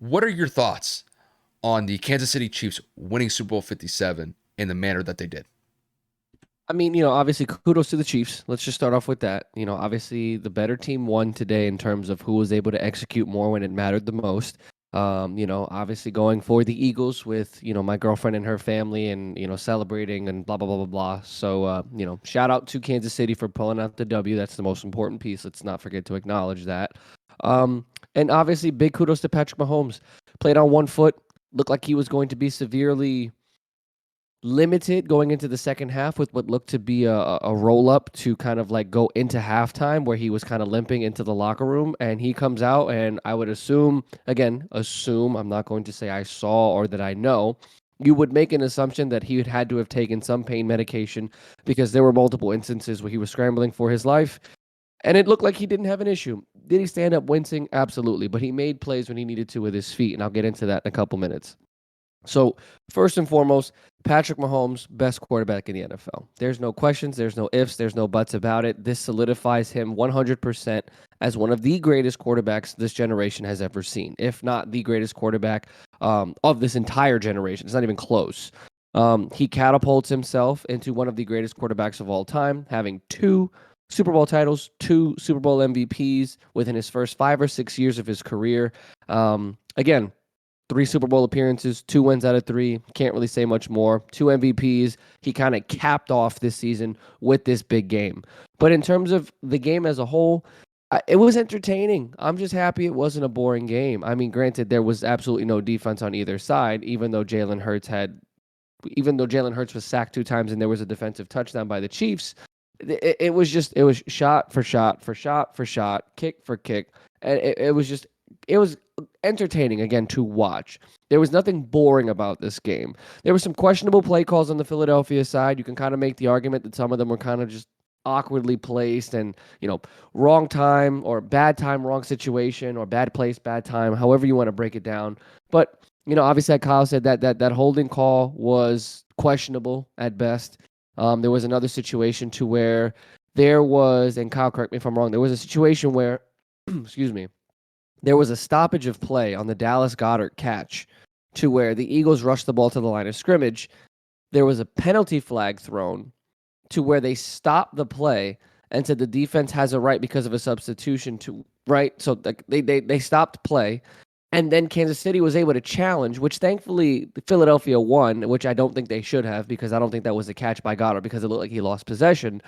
What are your thoughts on the Kansas City Chiefs winning Super Bowl 57 in the manner that they did? I mean, obviously kudos to the Chiefs. Let's just start off with that. Obviously the better team won today in terms of who was able to execute more when it mattered the most. Obviously going for the Eagles with, my girlfriend and her family and, celebrating and blah, blah, blah, blah, blah. So, shout out to Kansas City for pulling out the W. That's the most important piece. Let's not forget to acknowledge that. And obviously big kudos to Patrick Mahomes. Played on one foot, looked like he was going to be severely limited going into the second half with what looked to be a roll up to kind of like go into halftime where he was kind of limping into the locker room, and he comes out, and I would assume, I'm not going to say I saw or that I know, you would make an assumption that he had to have taken some pain medication because there were multiple instances where he was scrambling for his life and it looked like he didn't have an issue. Did he stand up wincing? Absolutely, but he made plays when he needed to with his feet, and I'll get into that in a couple minutes. So, first and foremost, Patrick Mahomes, best quarterback in the NFL. There's no questions, there's no ifs, there's no buts about it. This solidifies him 100% as one of the greatest quarterbacks this generation has ever seen, if not the greatest quarterback of this entire generation. It's not even close. He catapults himself into one of the greatest quarterbacks of all time, having two Super Bowl titles, two Super Bowl MVPs within his first 5 or 6 years of his career. Again, 3 Super Bowl appearances, 2 wins out of 3. Can't really say much more. 2 MVPs. He kind of capped off this season with this big game. But in terms of the game as a whole, it was entertaining. I'm just happy it wasn't a boring game. I mean, granted, there was absolutely no defense on either side, even though Jalen Hurts was sacked 2 times and there was a defensive touchdown by the Chiefs. It was shot for shot for shot for shot, kick for kick, and it was entertaining again to watch. There was nothing boring about this game. There were some questionable play calls on the Philadelphia side. You can kind of make the argument that some of them were kind of just awkwardly placed and, wrong time or bad time, wrong situation, or bad place, bad time, however you want to break it down. But, obviously like Kyle said, that holding call was questionable at best. There was another situation to where there was, and Kyle, correct me if I'm wrong, there was a situation where, excuse me, there was a stoppage of play on the Dallas Goedert catch to where the Eagles rushed the ball to the line of scrimmage. There was a penalty flag thrown to where they stopped the play and said the defense has a right because of a substitution to, right? So they stopped play. And then Kansas City was able to challenge, which thankfully Philadelphia won, which I don't think they should have because I don't think that was a catch by Goddard because it looked like he lost possession.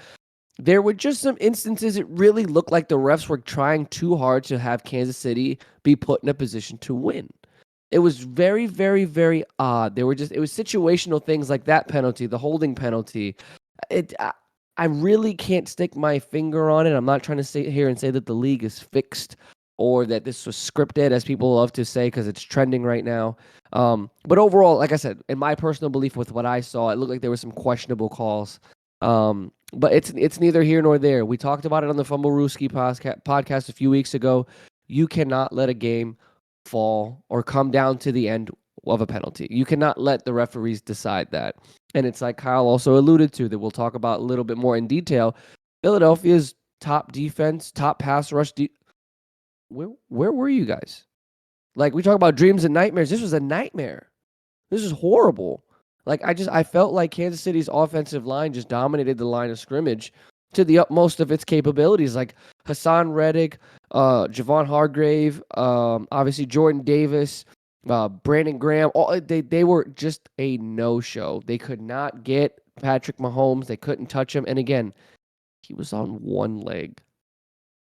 There were just some instances it really looked like the refs were trying too hard to have Kansas City be put in a position to win. It was very, very, very odd. It was situational things like that penalty, the holding penalty. I really can't stick my finger on it. I'm not trying to sit here and say that the league is fixed or that this was scripted, as people love to say, because it's trending right now. But overall, like I said, in my personal belief with what I saw, it looked like there were some questionable calls. But it's neither here nor there. We talked about it on the Fumble Rooski podcast a few weeks ago. You cannot let a game fall or come down to the end of a penalty. You cannot let the referees decide that. And it's like Kyle also alluded to that we'll talk about a little bit more in detail. Philadelphia's top defense, top pass rush. Where were you guys? Like, we talk about dreams and nightmares. This was a nightmare. This is horrible. Like, I felt like Kansas City's offensive line just dominated the line of scrimmage to the utmost of its capabilities. Like Hassan Reddick, Javon Hargrave, obviously Jordan Davis, Brandon Graham. They were just a no-show. They could not get Patrick Mahomes. They couldn't touch him. And again, he was on one leg.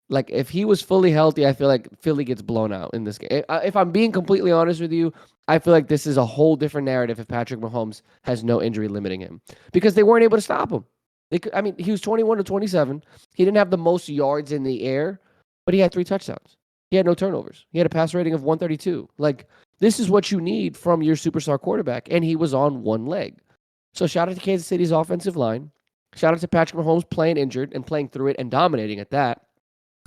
Like, if he was fully healthy, I feel like Philly gets blown out in this game. If I'm being completely honest with you, I feel like this is a whole different narrative if Patrick Mahomes has no injury limiting him because they weren't able to stop him. He was 21 to 27. He didn't have the most yards in the air, but he had 3 touchdowns. He had no turnovers. He had a pass rating of 132. Like, this is what you need from your superstar quarterback, and he was on one leg. So shout out to Kansas City's offensive line. Shout out to Patrick Mahomes playing injured and playing through it and dominating at that.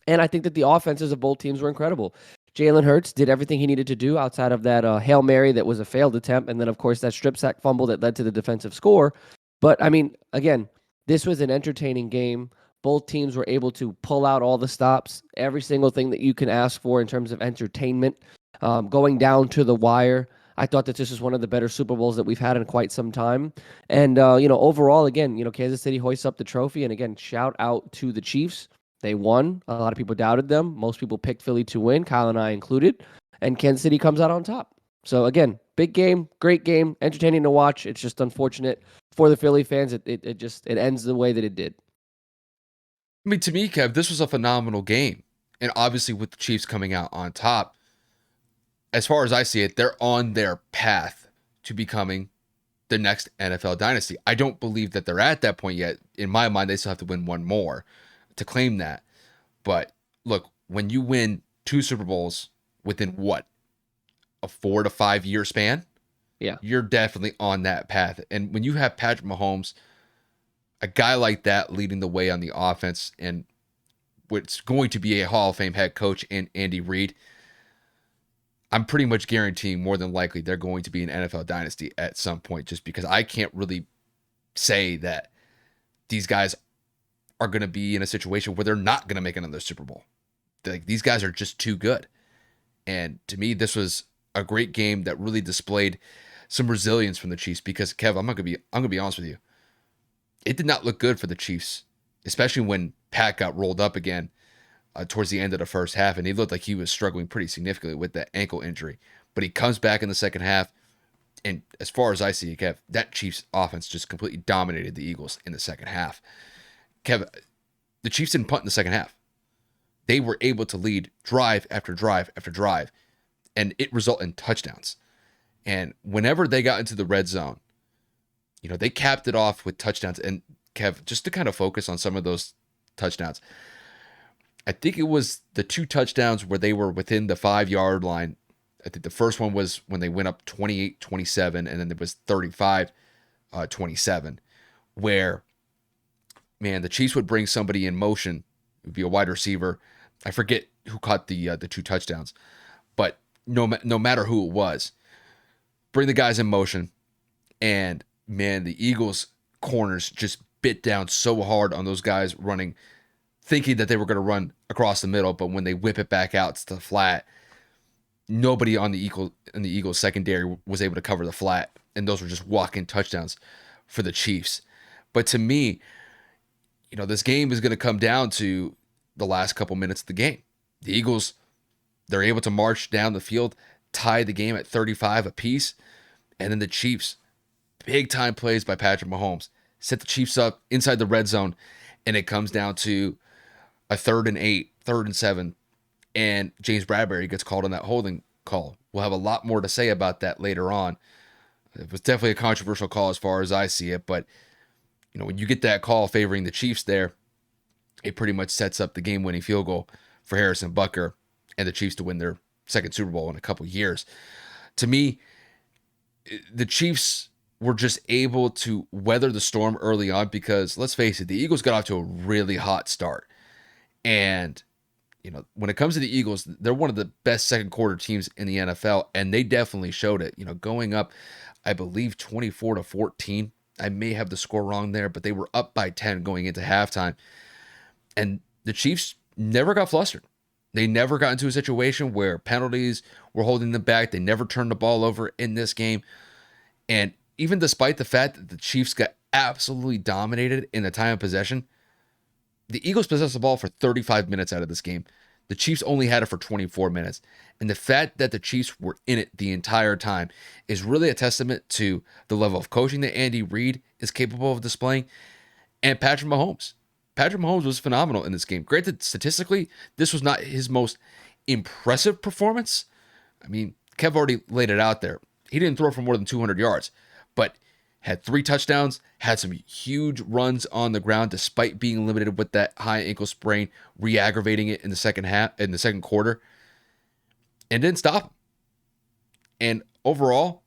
And I think that the offenses of both teams were incredible. Jalen Hurts did everything he needed to do outside of that Hail Mary that was a failed attempt. And then, of course, that strip sack fumble that led to the defensive score. But, I mean, again, this was an entertaining game. Both teams were able to pull out all the stops, every single thing that you can ask for in terms of entertainment. going down to the wire. I thought that this is one of the better Super Bowls that we've had in quite some time. And, overall, again, Kansas City hoists up the trophy. And again, shout out to the Chiefs. They won. A lot of people doubted them. Most people picked Philly to win, Kyle and I included. And Kansas City comes out on top. So, again, big game, great game, entertaining to watch. It's just unfortunate for the Philly fans. It ends the way that it did. I mean, to me, Kev, this was a phenomenal game. And obviously, with the Chiefs coming out on top, as far as I see it, they're on their path to becoming the next NFL dynasty. I don't believe that they're at that point yet. In my mind, they still have to win one more to claim that. But look, when you win two Super Bowls within what, a 4 to 5 year span, Yeah. you're definitely on that path. And when you have Patrick Mahomes, a guy like that leading the way on the offense, and what's going to be a Hall of Fame head coach in Andy Reid, I'm pretty much guaranteeing more than likely they're going to be an NFL dynasty at some point, just because I can't really say that these guys are going to be in a situation where they're not going to make another Super Bowl. Like, these guys are just too good. And to me, this was a great game that really displayed some resilience from the Chiefs, because Kev, I'm gonna be honest with you. It did not look good for the Chiefs, especially when Pat got rolled up again towards the end of the first half, and he looked like he was struggling pretty significantly with that ankle injury. But he comes back in the second half, and as far as I see it, Kev, that Chiefs offense just completely dominated the Eagles in the second half. Kev, the Chiefs didn't punt in the second half. They were able to lead drive after drive after drive, and it resulted in touchdowns. And whenever they got into the red zone, they capped it off with touchdowns. And Kev, just to kind of focus on some of those touchdowns, I think it was the two touchdowns where they were within the 5 yard line. I think the first one was when they went up 28-27, and then it was 35-27, where, man, the Chiefs would bring somebody in motion. It would be a wide receiver. I forget who caught the two touchdowns, but no matter who it was, bring the guys in motion, and man, the Eagles corners just bit down so hard on those guys running, thinking that they were going to run across the middle, but when they whip it back out to the flat, nobody on the Eagles secondary was able to cover the flat, and those were just walk-in touchdowns for the Chiefs. But to me, this game is going to come down to the last couple minutes of the game. The Eagles, they're able to march down the field, tie the game at 35 apiece, and then the Chiefs, big time plays by Patrick Mahomes, set the Chiefs up inside the red zone, and it comes down to a 3rd and 8, 3rd and 7, and James Bradbury gets called on that holding call. We'll have a lot more to say about that later on. It was definitely a controversial call as far as I see it, but when you get that call favoring the Chiefs there, it pretty much sets up the game-winning field goal for Harrison Butker and the Chiefs to win their second Super Bowl in a couple years. To me, the Chiefs were just able to weather the storm early on, because let's face it, the Eagles got off to a really hot start. And, when it comes to the Eagles, they're one of the best second quarter teams in the NFL, and they definitely showed it. Going up, I believe 24-14. I may have the score wrong there, but they were up by 10 going into halftime. And the Chiefs never got flustered. They never got into a situation where penalties were holding them back. They never turned the ball over in this game. And even despite the fact that the Chiefs got absolutely dominated in the time of possession, the Eagles possessed the ball for 35 minutes out of this game. The Chiefs only had it for 24 minutes. And the fact that the Chiefs were in it the entire time is really a testament to the level of coaching that Andy Reid is capable of displaying, and Patrick Mahomes. Patrick Mahomes was phenomenal in this game. Granted, statistically, this was not his most impressive performance. I mean, Kev already laid it out there. He didn't throw for more than 200 yards, but had 3 touchdowns, had some huge runs on the ground despite being limited with that high ankle sprain, re-aggravating it in the second quarter, and didn't stop him. And overall,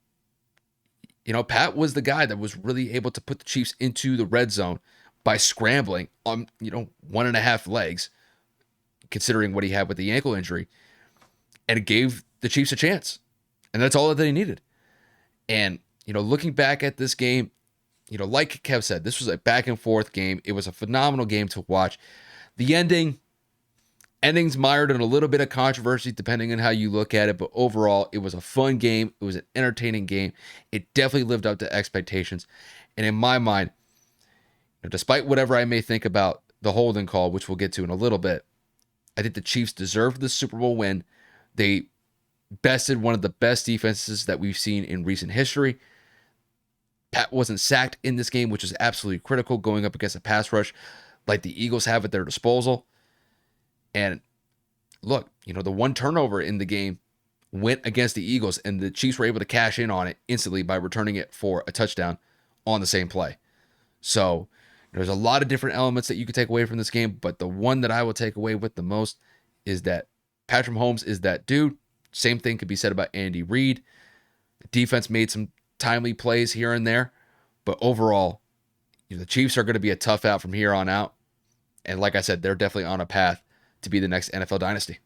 Pat was the guy that was really able to put the Chiefs into the red zone by scrambling on, 1.5 legs, considering what he had with the ankle injury, and it gave the Chiefs a chance. And that's all that they needed. And, looking back at this game, like Kev said, this was a back and forth game. It was a phenomenal game to watch. The ending, Endings mired in a little bit of controversy depending on how you look at it, but overall, it was a fun game. It was an entertaining game. It definitely lived up to expectations. And in my mind, despite whatever I may think about the holding call, which we'll get to in a little bit, I think the Chiefs deserved the Super Bowl win. They bested one of the best defenses that we've seen in recent history. Pat wasn't sacked in this game, which is absolutely critical going up against a pass rush like the Eagles have at their disposal. And look, the one turnover in the game went against the Eagles, and the Chiefs were able to cash in on it instantly by returning it for a touchdown on the same play. So there's a lot of different elements that you could take away from this game, but the one that I will take away with the most is that Patrick Mahomes is that dude. Same thing could be said about Andy Reid. The defense made some timely plays here and there, but overall, the Chiefs are going to be a tough out from here on out. And like I said, they're definitely on a path to be the next NFL dynasty.